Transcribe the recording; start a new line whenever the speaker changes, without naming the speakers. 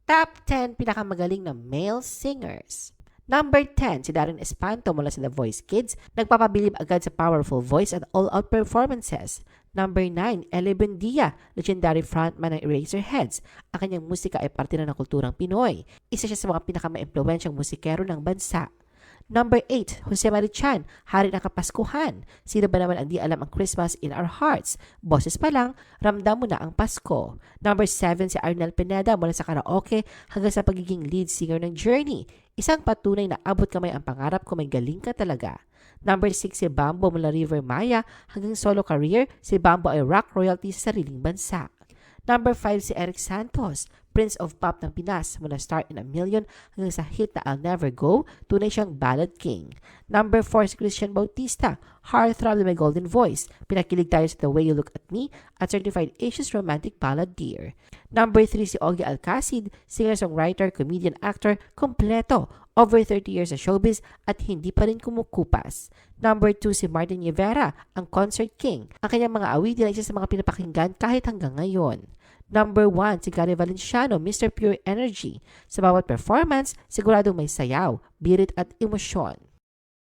Top 10 pinakamagaling na male singers. Number 10, si Darren Espanto mula sa The Voice Kids. Nagpapabilib agad sa powerful voice at all-out performances. Number 9, Ellie Buendia, legendary frontman ng Eraserheads. Ang kanyang musika ay parte na ng kulturang Pinoy. Isa siya sa mga pinaka-maimpluwensyang musikero ng bansa. Number 8, Jose Marichan, hari ng Kapaskuhan. Sino ba naman ang di alam ang Christmas in Our Hearts? Boses pa lang, ramdam mo na ang Pasko. Number 7, si Arnel Pineda mula sa karaoke hanggang sa pagiging lead singer ng Journey. Isang patunay na abot kamay ang pangarap ko, may galing ka talaga. Number 6, si Bambo mula River Maya hanggang solo career, si Bambo ay rock royalty sa sariling bansa. Number 5, si Eric Santos, Prince of Pop ng Pinas mula Star in a Million hanggang sa hit na I'll Never Go, tunay siyang ballad king. Number 4, si Christian Bautista, heartthrob na may golden voice. Pinakilig tayo sa The Way You Look at Me at Certified Asia's Romantic Ballad Dear. Number 3, si Ogie Alcacid, singer-songwriter, comedian, actor, kompleto. Over 30 years sa showbiz at hindi pa rin kumukupas. Number 2, si Martin Rivera, ang concert king. Ang kanyang mga awitin ay isa sa mga pinapakinggan kahit hanggang ngayon. Number 1, si Gary Valenciano, Mr. Pure Energy. Sa bawat performance, siguradong may sayaw, birit at emosyon.